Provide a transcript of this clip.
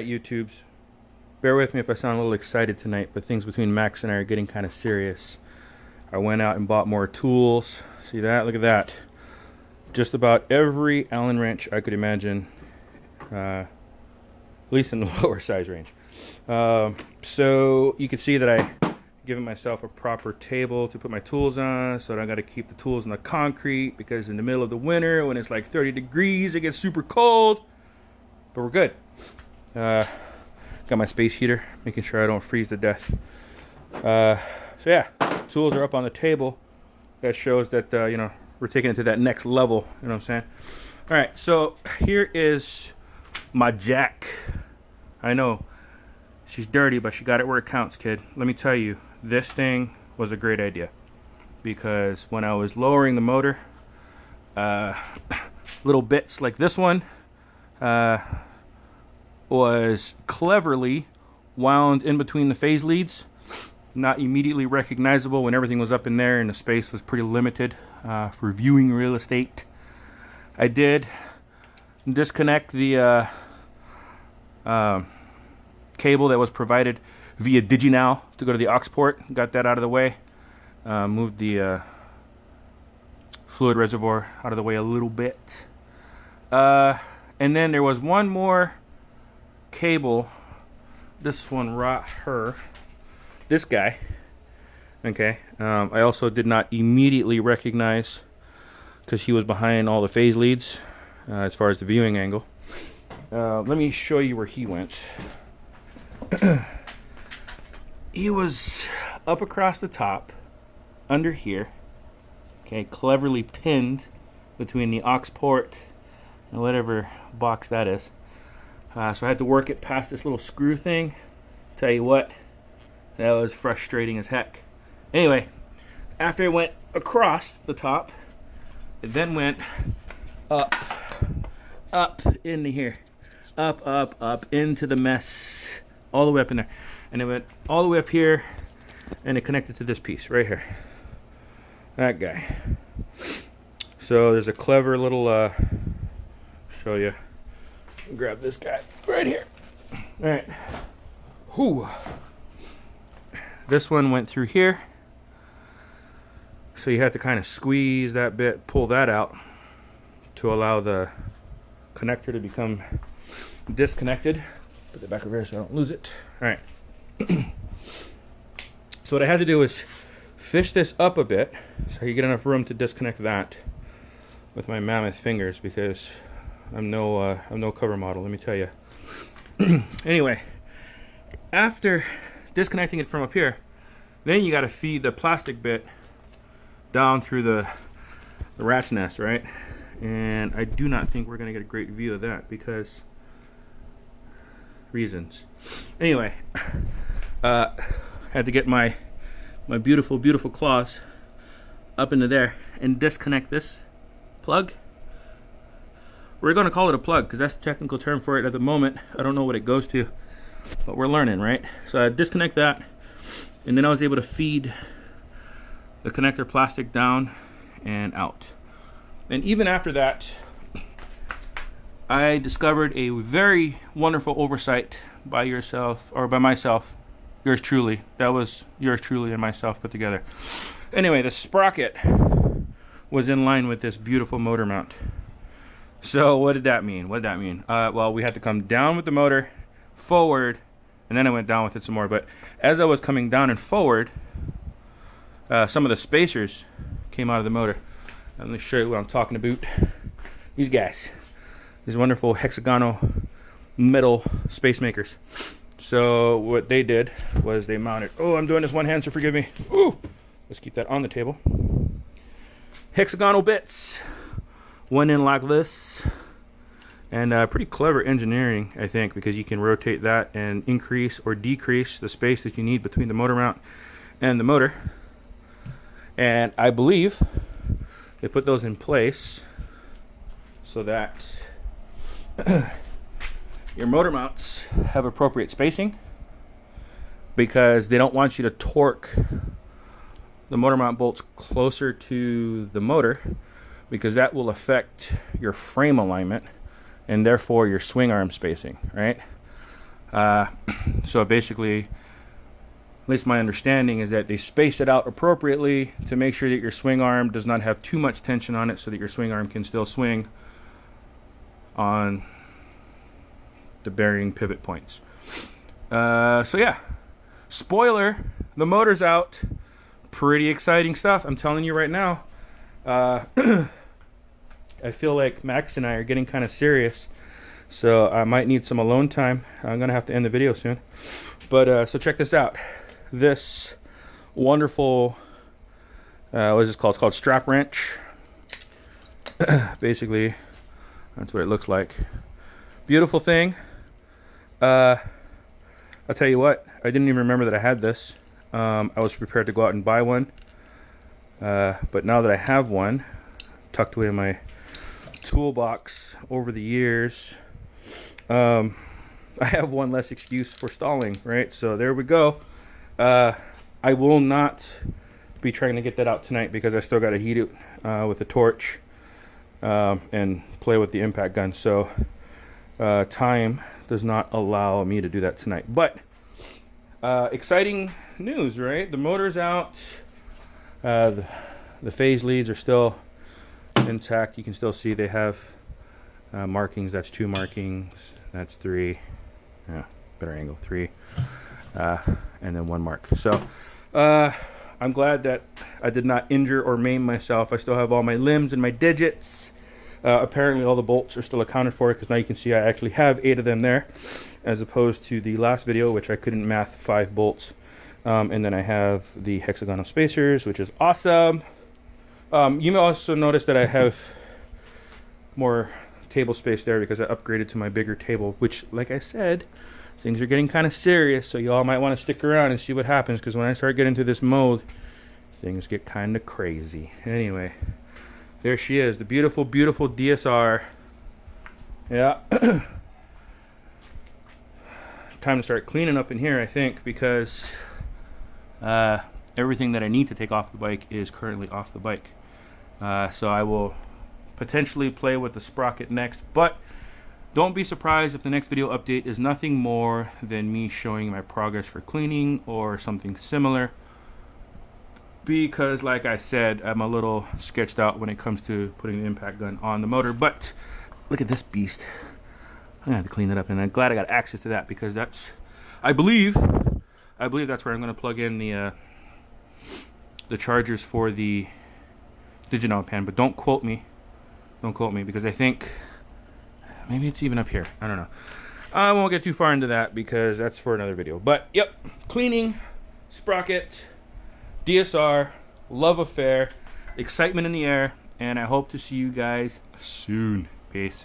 Alright, YouTubes. Bear with me if I sound a little excited tonight, but things between Max and I are getting kind of serious. I went out and bought more tools. See that? Look at that. Just about every Allen wrench I could imagine, at least in the lower size range. So you can see that I given myself a proper table to put my tools on, so I got to keep the tools in the concrete because in the middle of the winter when it's like 30 degrees it gets super cold, but we're good. Got my space heater, making sure I don't freeze to death. So yeah, tools are up on the table. That shows that you know, we're taking it to that next level, you know what I'm saying? All right, so here is my jack. I know she's dirty, but she got it where it counts, kid. Let me tell you, this thing was a great idea, because when I was lowering the motor, little bits like this one was cleverly wound in between the phase leads, not immediately recognizable when everything was up in there and the space was pretty limited for viewing real estate. I did disconnect the cable that was provided via DigiNow to go to the aux port. Got that out of the way. Moved the fluid reservoir out of the way a little bit. And then there was one more cable. This one right here. This guy. Okay. I also did not immediately recognize, because he was behind all the phase leads as far as the viewing angle. Let me show you where he went. He was up across the top, under here, okay, cleverly pinned between the aux port and whatever box that is. So I had to work it past this little screw thing. Tell you what, that was frustrating as heck. Anyway, after it went across the top, it then went up into here. Up into the mess, all the way up in there, and it went all the way up here, and it connected to this piece right here, that guy. So there's a clever little show you. Grab this guy right here. All right. Whoo. This one went through here, so you had to kind of squeeze that bit, pull that out to allow the connector to become disconnected. Put it back over here so I don't lose it. All right. So what I had to do is fish this up a bit so you get enough room to disconnect that with my mammoth fingers, because I'm no cover model, let me tell you. Anyway, after disconnecting it from up here, then you got to feed the plastic bit down through the rat's nest, right? And I do not think we're going to get a great view of that because reasons. Anyway, had to get my beautiful claws up into there and disconnect this plug. We're going to call it a plug because that's the technical term for it at the moment. I don't know what it goes to, but we're learning, right? So I disconnect that, and then I was able to feed the connector plastic down and out. And even after that, I discovered a very wonderful oversight by yourself, or by myself, yours truly. That was yours truly and myself put together. Anyway, the sprocket was in line with this beautiful motor mount. So what did that mean? What did that mean? Well, we had to come down with the motor, forward, and then I went down with it some more. But as I was coming down and forward, some of the spacers came out of the motor. Let me show you what I'm talking about. These guys. These wonderful hexagonal metal space makers. So what they did was they mounted, oh, I'm doing this one hand, so forgive me. Ooh, let's keep that on the table. Hexagonal bits went in like this, and pretty clever engineering, I think, because you can rotate that and increase or decrease the space that you need between the motor mount and the motor. And I believe they put those in place so that your motor mounts have appropriate spacing, because they don't want you to torque the motor mount bolts closer to the motor, because that will affect your frame alignment and therefore your swing arm spacing, right? So basically, at least my understanding is that they space it out appropriately to make sure that your swing arm does not have too much tension on it, so that your swing arm can still swing on the bearing pivot points. So yeah, spoiler, the motor's out. Pretty exciting stuff, I'm telling you right now. I feel like Max and I are getting kind of serious, so I might need some alone time. I'm gonna have to end the video soon, but so check this out. This wonderful, what is this called? It's called strap wrench. Basically, that's what it looks like. Beautiful thing. I'll tell you what, I didn't even remember that I had this. I was prepared to go out and buy one, but now that I have one tucked away in my toolbox over the years, I have one less excuse for stalling, right? So there we go. I will not be trying to get that out tonight because I still got to heat it with a torch and play with the impact gun. So time does not allow me to do that tonight. But exciting news, right? The motor's out. The phase leads are still intact. You can still see they have markings. That's 2 markings. That's 3. Yeah, better angle. 3. And then 1 mark. So I'm glad that I did not injure or maim myself. I still have all my limbs and my digits. Apparently all the bolts are still accounted for, because now you can see I actually have 8 of them there, as opposed to the last video, which I couldn't math 5 bolts. And then I have the hexagonal spacers, which is awesome. You may also notice that I have more table space there because I upgraded to my bigger table, which, like I said, things are getting kind of serious, so y'all might want to stick around and see what happens, because when I start getting into this mode, things get kind of crazy. Anyway, there she is, the beautiful, beautiful DSR. Yeah. Time to start cleaning up in here, I think, because everything that I need to take off the bike is currently off the bike. So I will potentially play with the sprocket next, but don't be surprised if the next video update is nothing more than me showing my progress for cleaning or something similar, because like I said, I'm a little sketched out when it comes to putting the impact gun on the motor. But look at this beast. I'm gonna have to clean it up, and I'm glad I got access to that, because that's, I believe that's where I'm gonna plug in the chargers for the digital pan. But don't quote me, because I think maybe it's even up here. I don't know. I won't get too far into that because that's for another video. But yep, cleaning, sprocket, DSR, love affair, excitement in the air, and I hope to see you guys soon. Peace.